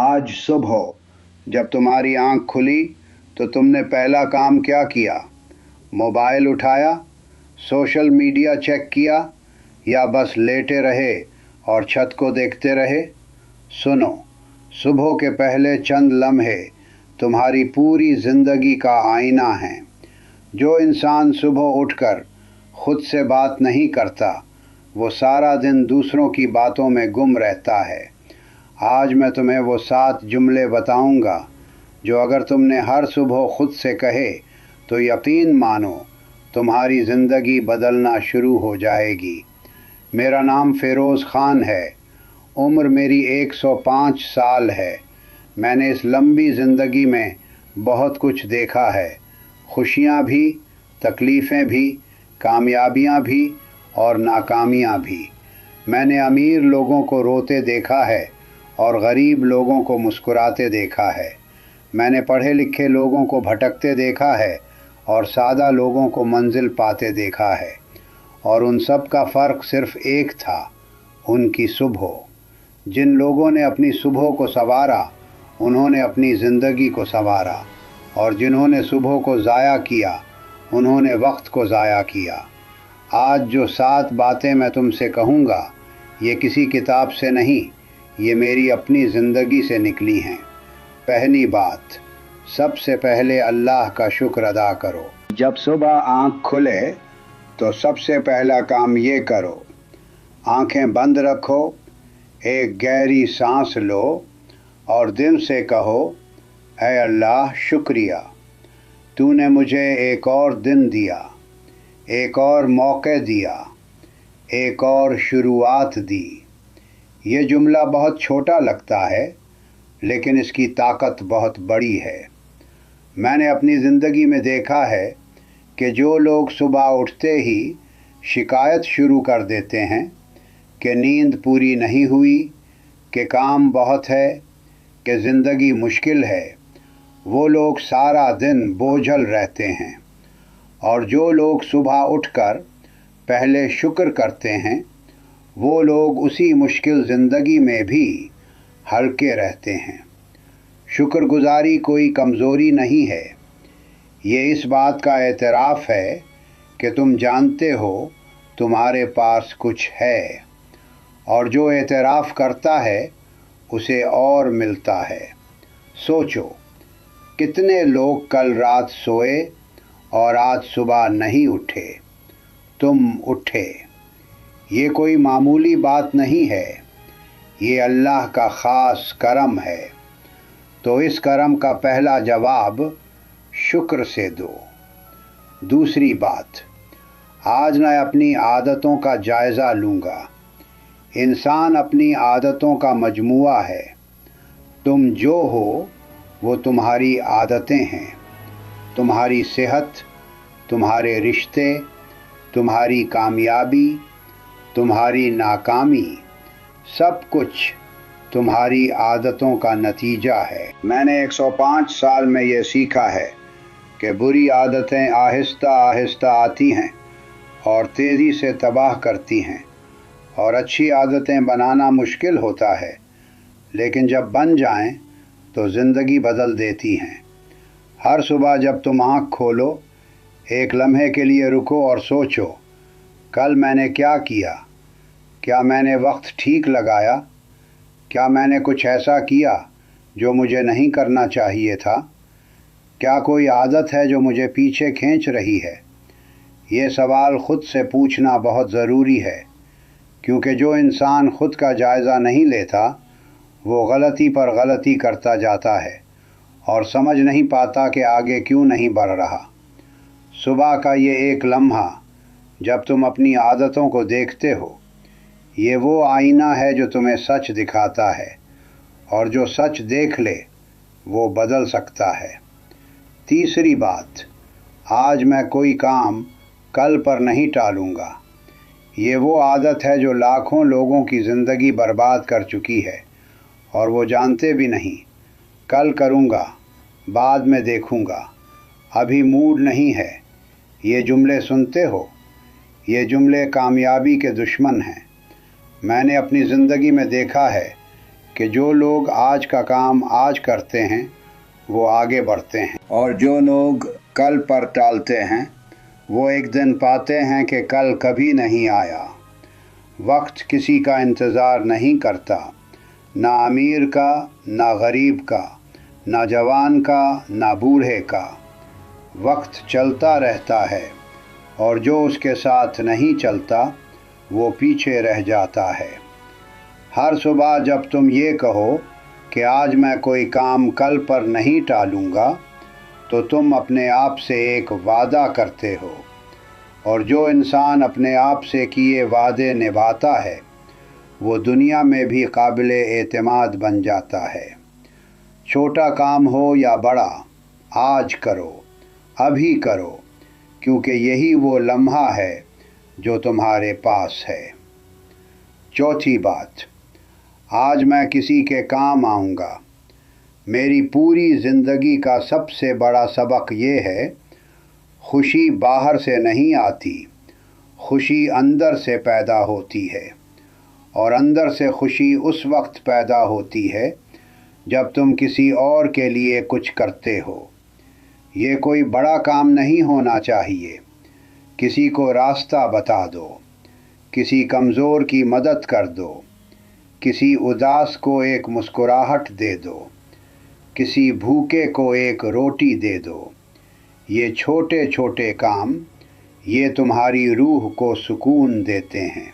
आज सुबह जब तुम्हारी आंख खुली तो तुमने पहला काम क्या किया? मोबाइल उठाया, सोशल मीडिया चेक किया, या बस लेटे रहे और छत को देखते रहे? सुनो, सुबह के पहले चंद लम्हे तुम्हारी पूरी ज़िंदगी का आईना हैं। जो इंसान सुबह उठकर खुद से बात नहीं करता, वो सारा दिन दूसरों की बातों में गुम रहता है। आज मैं तुम्हें वो 7 जुमले बताऊंगा जो अगर तुमने हर सुबह खुद से कहे तो यकीन मानो तुम्हारी ज़िंदगी बदलना शुरू हो जाएगी। मेरा नाम फ़िरोज़ ख़ान है। उम्र मेरी 105 साल है। मैंने इस लंबी ज़िंदगी में बहुत कुछ देखा है, खुशियाँ भी, तकलीफ़ें भी, कामयाबियाँ भी और नाकामियाँ भी। मैंने अमीर लोगों को रोते देखा है और गरीब लोगों को मुस्कुराते देखा है। मैंने पढ़े लिखे लोगों को भटकते देखा है और सादा लोगों को मंजिल पाते देखा है। और उन सब का फ़र्क सिर्फ़ एक था, उनकी सुबह। जिन लोगों ने अपनी सुबह को संवारा, उन्होंने अपनी ज़िंदगी को संवारा, और जिन्होंने सुबह को ज़ाया किया, उन्होंने वक्त को ज़ाया किया। आज जो 7 बातें मैं तुमसे कहूँगा, ये किसी किताब से नहीं, ये मेरी अपनी ज़िंदगी से निकली हैं। पहली बात, सबसे पहले अल्लाह का शुक्र अदा करो। जब सुबह आँख खुले तो सबसे पहला काम ये करो, आँखें बंद रखो, एक गहरी सांस लो और दिल से कहो, ऐ अल्लाह शुक्रिया, तूने मुझे एक और दिन दिया, एक और मौके दिया, एक और शुरुआत दी। ये जुमला बहुत छोटा लगता है, लेकिन इसकी ताकत बहुत बड़ी है। मैंने अपनी ज़िंदगी में देखा है कि जो लोग सुबह उठते ही शिकायत शुरू कर देते हैं कि नींद पूरी नहीं हुई, कि काम बहुत है, कि ज़िंदगी मुश्किल है, वो लोग सारा दिन बोझल रहते हैं। और जो लोग सुबह उठकर पहले शुक्र करते हैं, वो लोग उसी मुश्किल ज़िंदगी में भी हल्के रहते हैं। शुक्रगुजारी कोई कमज़ोरी नहीं है, ये इस बात का एतराफ़ है कि तुम जानते हो तुम्हारे पास कुछ है, और जो एतराफ़ करता है उसे और मिलता है। सोचो, कितने लोग कल रात सोए और आज सुबह नहीं उठे, तुम उठे। ये कोई मामूली बात नहीं है, ये अल्लाह का ख़ास करम है। तो इस करम का पहला जवाब शुक्र से दो। दूसरी बात, आज मैं अपनी आदतों का जायज़ा लूँगा। इंसान अपनी आदतों का मजमुआ है। तुम जो हो वो तुम्हारी आदतें हैं। तुम्हारी सेहत, तुम्हारे रिश्ते, तुम्हारी कामयाबी, तुम्हारी नाकामी, सब कुछ तुम्हारी आदतों का नतीजा है। मैंने 105 साल में ये सीखा है कि बुरी आदतें आहिस्ता आहिस्ता आती हैं और तेज़ी से तबाह करती हैं, और अच्छी आदतें बनाना मुश्किल होता है, लेकिन जब बन जाएं तो ज़िंदगी बदल देती हैं। हर सुबह जब तुम आँख खोलो, एक लम्हे के लिए रुको और सोचो, कल मैंने क्या किया? क्या मैंने वक्त ठीक लगाया? क्या मैंने कुछ ऐसा किया जो मुझे नहीं करना चाहिए था? क्या कोई आदत है जो मुझे पीछे खींच रही है? ये सवाल ख़ुद से पूछना बहुत ज़रूरी है, क्योंकि जो इंसान ख़ुद का जायज़ा नहीं लेता, वो गलती पर गलती करता जाता है और समझ नहीं पाता कि आगे क्यों नहीं बढ़ रहा। सुबह का ये एक लम्हा जब तुम अपनी आदतों को देखते हो, ये वो आईना है जो तुम्हें सच दिखाता है, और जो सच देख ले वो बदल सकता है। तीसरी बात, आज मैं कोई काम कल पर नहीं टालूँगा। ये वो आदत है जो लाखों लोगों की ज़िंदगी बर्बाद कर चुकी है, और वो जानते भी नहीं। कल करूँगा, बाद में देखूँगा, अभी मूड नहीं है। ये जुमले सुनते हो? ये जुमले कामयाबी के दुश्मन हैं। मैंने अपनी ज़िंदगी में देखा है کہ جو لوگ آج کا کام آج کرتے ہیں وہ آگے بڑھتے ہیں، اور جو لوگ کل پر ٹالتے ہیں وہ ایک دن پاتے ہیں کہ کل کبھی نہیں آیا۔ وقت کسی کا انتظار نہیں کرتا، نہ امیر کا، نہ غریب کا، نہ جوان کا، نہ بوڑھے کا۔ وقت چلتا رہتا ہے، اور جو اس کے ساتھ نہیں چلتا وہ پیچھے رہ جاتا ہے۔ ہر صبح جب تم یہ کہو کہ آج میں کوئی کام کل پر نہیں ٹالوں گا، تو تم اپنے آپ سے ایک وعدہ کرتے ہو، اور جو انسان اپنے آپ سے کیے وعدے نبھاتا ہے وہ دنیا میں بھی قابل اعتماد بن جاتا ہے۔ چھوٹا کام ہو یا بڑا، آج کرو، ابھی کرو، کیونکہ یہی وہ لمحہ ہے جو تمہارے پاس ہے۔ چوتھی بات، آج میں کسی کے کام آؤں گا۔ میری پوری زندگی کا سب سے بڑا سبق یہ ہے، خوشی باہر سے نہیں آتی، خوشی اندر سے پیدا ہوتی ہے، اور اندر سے خوشی اس وقت پیدا ہوتی ہے جب تم کسی اور کے لیے کچھ کرتے ہو۔ یہ کوئی بڑا کام نہیں ہونا چاہیے، کسی کو راستہ بتا دو، کسی کمزور کی مدد کر دو، کسی اداس کو ایک مسکراہٹ دے دو، کسی بھوکے کو ایک روٹی دے دو۔ یہ چھوٹے چھوٹے کام، یہ تمہاری روح کو سکون دیتے ہیں۔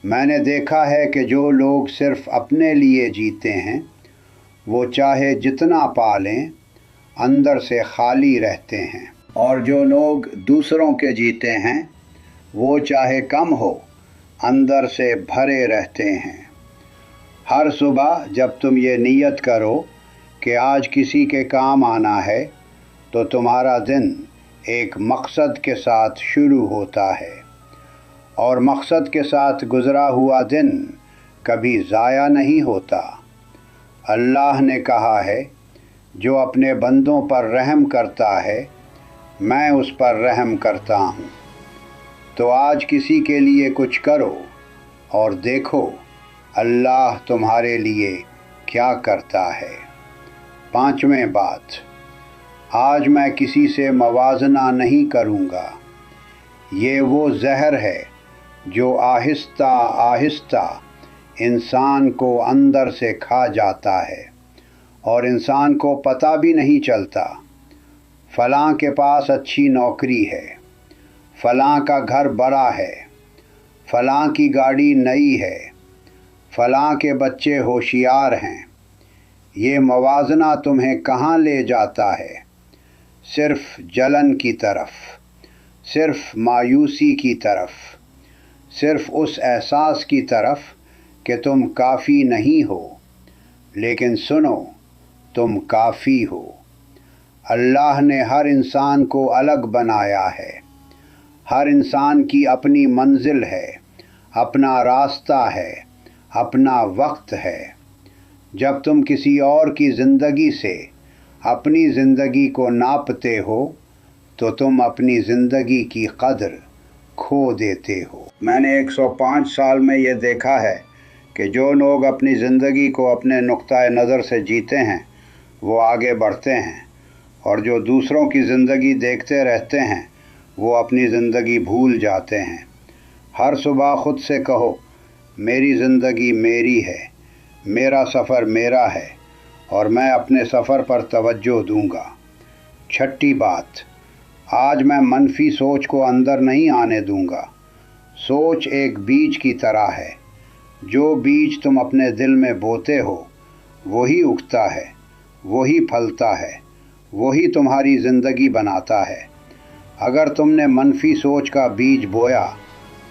میں نے دیکھا ہے کہ جو لوگ صرف اپنے لیے جیتے ہیں وہ چاہے جتنا پا لیں اندر سے خالی رہتے ہیں، اور جو لوگ دوسروں کے جیتے ہیں وہ چاہے کم ہو اندر سے بھرے رہتے ہیں۔ ہر صبح جب تم یہ نیت کرو کہ آج کسی کے کام آنا ہے تو تمہارا دن ایک مقصد کے ساتھ شروع ہوتا ہے، اور مقصد کے ساتھ گزرا ہوا دن کبھی ضائع نہیں ہوتا۔ اللہ نے کہا ہے، جو اپنے بندوں پر رحم کرتا ہے میں اس پر رحم کرتا ہوں۔ تو آج کسی کے لیے کچھ کرو اور دیکھو اللہ تمہارے لیے کیا کرتا ہے۔ پانچویں بات، آج میں کسی سے موازنہ نہیں کروں گا۔ یہ وہ زہر ہے جو آہستہ آہستہ انسان کو اندر سے کھا جاتا ہے، اور انسان کو پتہ بھی نہیں چلتا۔ فلاں کے پاس اچھی نوکری ہے، فلاں کا گھر بڑا ہے، فلاں کی گاڑی نئی ہے، فلاں کے بچے ہوشیار ہیں۔ یہ موازنہ تمہیں کہاں لے جاتا ہے؟ صرف جلن کی طرف، صرف مایوسی کی طرف، صرف اس احساس کی طرف کہ تم کافی نہیں ہو۔ لیکن سنو، تم کافی ہو۔ اللہ نے ہر انسان کو الگ بنایا ہے۔ ہر انسان کی اپنی منزل ہے، اپنا راستہ ہے، اپنا وقت ہے۔ جب تم کسی اور کی زندگی سے اپنی زندگی کو ناپتے ہو تو تم اپنی زندگی کی قدر کھو دیتے ہو۔ میں نے 105 سال میں یہ دیکھا ہے کہ جو لوگ اپنی زندگی کو اپنے نقطۂ نظر سے جیتے ہیں وہ آگے بڑھتے ہیں، اور جو دوسروں کی زندگی دیکھتے رہتے ہیں وہ اپنی زندگی بھول جاتے ہیں۔ ہر صبح خود سے کہو، میری زندگی میری ہے، میرا سفر میرا ہے، اور میں اپنے سفر پر توجہ دوں گا۔ چھٹی بات، آج میں منفی سوچ کو اندر نہیں آنے دوں گا۔ سوچ ایک بیج کی طرح ہے، جو بیج تم اپنے دل میں بوتے ہو وہی اگتا ہے، وہی پھلتا ہے، وہی تمہاری زندگی بناتا ہے۔ اگر تم نے منفی سوچ کا بیج بویا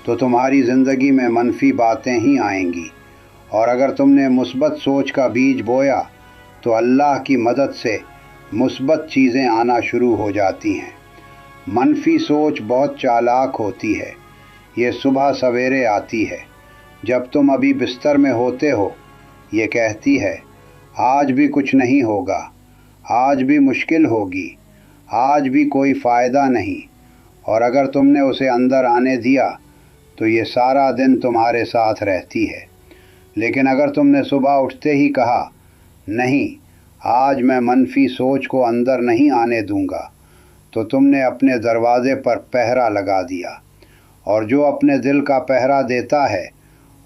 تو تمہاری زندگی میں منفی باتیں ہی آئیں گی، اور اگر تم نے مثبت سوچ کا بیج بویا تو اللہ کی مدد سے مثبت چیزیں آنا شروع ہو جاتی ہیں۔ منفی سوچ بہت چالاک ہوتی ہے، یہ صبح سویرے آتی ہے، جب تم ابھی بستر میں ہوتے ہو۔ یہ کہتی ہے، آج بھی کچھ نہیں ہوگا، آج بھی مشکل ہوگی، آج بھی کوئی فائدہ نہیں، اور اگر تم نے اسے اندر آنے دیا تو یہ سارا دن تمہارے ساتھ رہتی ہے۔ لیکن اگر تم نے صبح اٹھتے ہی کہا نہیں آج میں منفی سوچ کو اندر نہیں آنے دوں گا تو تم نے اپنے دروازے پر پہرا لگا دیا، اور جو اپنے دل کا پہرا دیتا ہے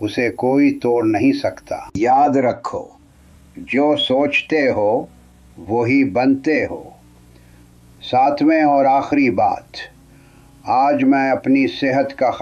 اسے کوئی توڑ نہیں سکتا۔ یاد رکھو، جو سوچتے ہو وہی بنتے ہو۔ ساتویں اور آخری بات، آج میں اپنی صحت کا